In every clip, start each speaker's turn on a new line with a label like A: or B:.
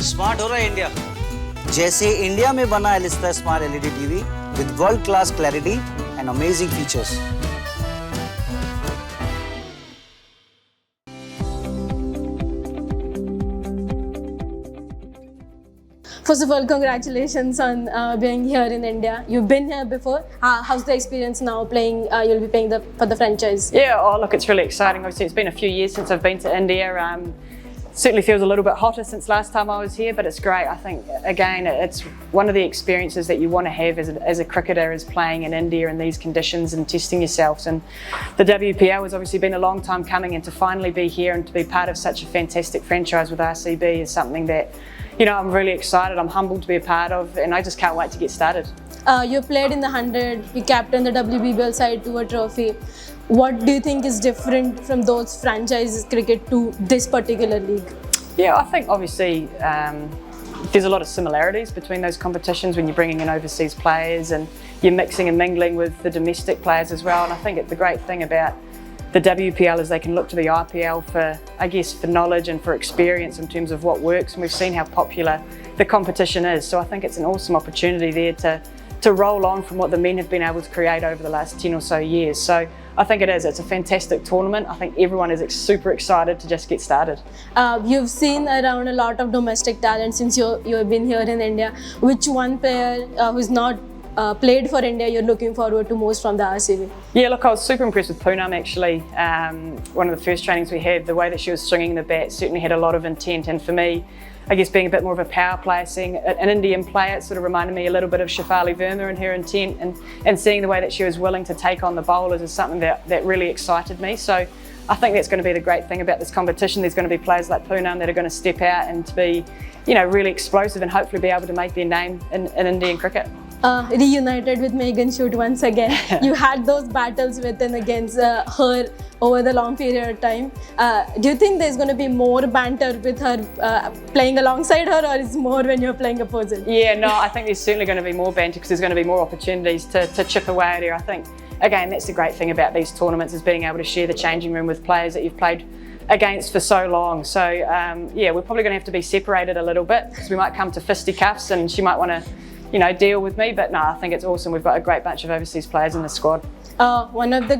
A: Smart हो रहा है इंडिया, जैसे इंडिया में बना Elista smart LED TV with world class clarity and amazing features.
B: First of all, congratulations on being here in India. You've been here before. How's the experience now playing? You'll be playing for the franchise.
C: Yeah, look, it's really exciting. Obviously, it's been a few years since I've been to India. Certainly feels a little bit hotter since last time I was here, but it's great. I think, again, it's one of the experiences that you want to have as a cricketer, is playing in India in these conditions and testing yourselves. And the WPL has obviously been a long time coming, and to finally be here and to be part of such a fantastic franchise with RCB is something that, you know, I'm really excited. I'm humbled to be a part of, and I just can't wait to get started.
B: You played in the 100, you captained the WPL side to a trophy. What do you think is different from those franchise cricket to this particular league?
C: Yeah, I think obviously there's a lot of similarities between those competitions when you're bringing in overseas players and you're mixing and mingling with the domestic players as well. And I think the great thing about the WPL is they can look to the IPL for, I guess, for knowledge and for experience in terms of what works, and we've seen how popular the competition is. So I think it's an awesome opportunity there to roll on from what the men have been able to create over the last 10 or so years. So I think it is. It's a fantastic tournament. I think everyone is super excited to just get started.
B: You've seen around a lot of domestic talent since you've been here in India. Which one player who's not played for India you're looking forward to most from the RCB?
C: Yeah, look, I was super impressed with Poonam actually. One of the first trainings we had, the way that she was swinging the bat certainly had a lot of intent, and for me, I guess being a bit more of a power player, seeing an Indian player, it sort of reminded me a little bit of Shefali Verma and her intent, and seeing the way that she was willing to take on the bowlers is something that really excited me. So I think that's going to be the great thing about this competition. There's going to be players like Poonam that are going to step out and to be, you know, really explosive and hopefully be able to make their name in Indian cricket.
B: Reunited with Megan Schutt once again. You had those battles with and against her over the long period of time. Do you think there's going to be more banter with her playing alongside her, or is more when you're playing opposite?
C: Yeah, no, I think there's certainly going to be more banter because there's going to be more opportunities to chip away at her. I think, again, that's the great thing about these tournaments, is being able to share the changing room with players that you've played against for so long. So yeah, we're probably going to have to be separated a little bit because we might come to fisticuffs and she might want to, you know, deal with me, but no, I think it's awesome. We've got a great bunch of overseas players in the squad.
B: One of the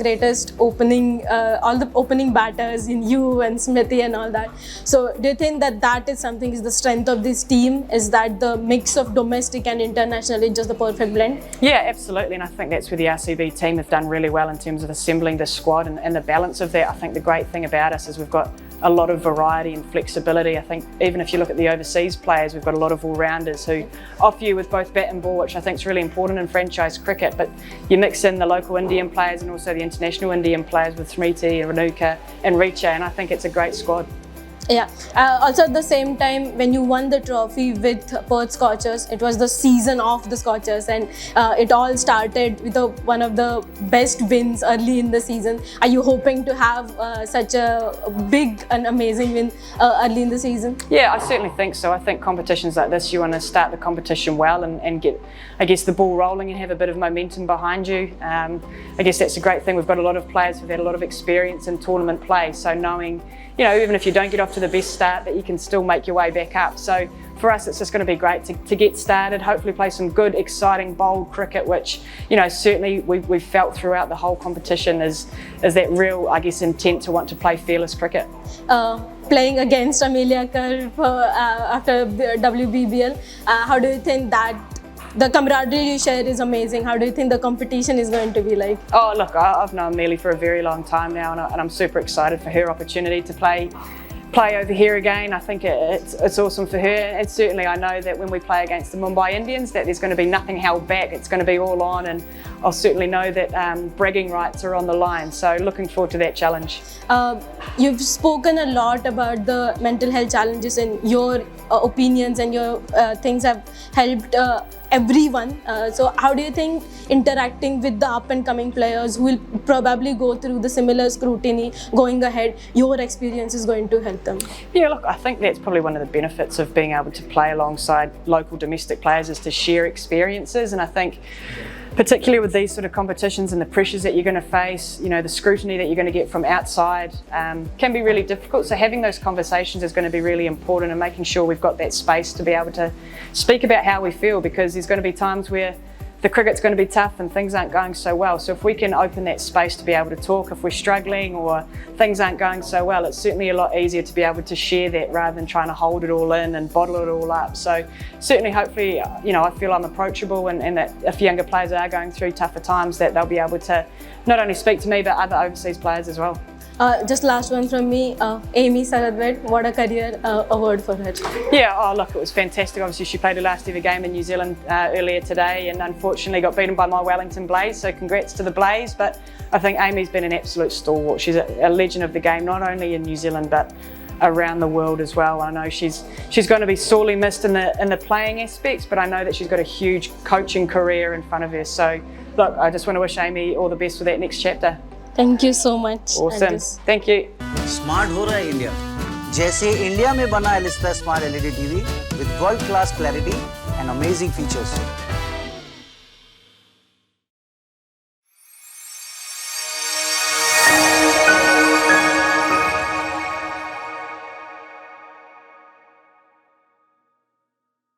B: greatest opening, all the opening batters in you and Smithy and all that. So do you think that is something, is the strength of this team, is that the mix of domestic and international is just the perfect blend?
C: Yeah, absolutely, and I think that's where the RCB team have done really well in terms of assembling the squad and the balance of that. I think the great thing about us is we've got a lot of variety and flexibility. I think even if you look at the overseas players, we've got a lot of all-rounders who offer you with both bat and ball, which I think is really important in franchise cricket. But you mix in the local Indian players and also the international Indian players with Smriti, Renuka and Richa, and I think it's a great squad.
B: Yeah. Also at the same time, when you won the trophy with Perth Scorchers, it was the season of the Scorchers, and it all started with one of the best wins early in the season. Are you hoping to have such a big and amazing win early in the season?
C: Yeah, I certainly think so. I think competitions like this, you want to start the competition well and get, I guess, the ball rolling and have a bit of momentum behind you. I guess that's a great thing. We've got a lot of players who've had a lot of experience in tournament play, so knowing, you know, even if you don't get off to the best start, that you can still make your way back up. So for us, it's just going to be great to get started, hopefully play some good, exciting, bold cricket, which, you know, certainly we've felt throughout the whole competition is that real, I guess, intent to want to play fearless cricket.
B: Playing against Amelia Kerr after the WBBL, how do you think that the camaraderie you share is amazing? How do you think the competition is going to be like? Oh,
C: look, I've known Amelia for a very long time now, and I'm super excited for her opportunity to play over here again. I think it's awesome for her, and certainly I know that when we play against the Mumbai Indians that there's going to be nothing held back. It's going to be all on, and I'll certainly know that bragging rights are on the line, so looking forward to that challenge.
B: You've spoken a lot about the mental health challenges, and your opinions and your things have helped everyone. So how do you think interacting with the up and coming players who will probably go through the similar scrutiny going ahead, your experience is going to help them?
C: Yeah, look, I think that's probably one of the benefits of being able to play alongside local domestic players, is to share experiences. And I think particularly with these sort of competitions and the pressures that you're going to face, you know, the scrutiny that you're going to get from outside can be really difficult. So having those conversations is going to be really important, and making sure we've got that space to be able to speak about how we feel, because there's going to be times where the cricket's going to be tough and things aren't going so well. So if we can open that space to be able to talk if we're struggling or things aren't going so well, it's certainly a lot easier to be able to share that rather than trying to hold it all in and bottle it all up. So certainly, hopefully, you know, I feel I'm approachable, and that if younger players are going through tougher times, that they'll be able to not only speak to me but other overseas players as well.
B: Just last one from me, Amy Satterthwaite, what a career award for her.
C: Yeah, oh look, it was fantastic. Obviously she played her last ever game in New Zealand earlier today, and unfortunately got beaten by my Wellington Blaze, so congrats to the Blaze. But I think Amy's been an absolute stalwart. She's a legend of the game, not only in New Zealand but around the world as well. I know she's going to be sorely missed in the playing aspects, but I know that she's got a huge coaching career in front of her. So look, I just want to wish Amy all the best for that next chapter.
B: Thank you so much.
C: Awesome. Thank you.
A: Smart हो रहा है India, जैसे India में बना Elista smart LED TV with world class clarity and amazing features.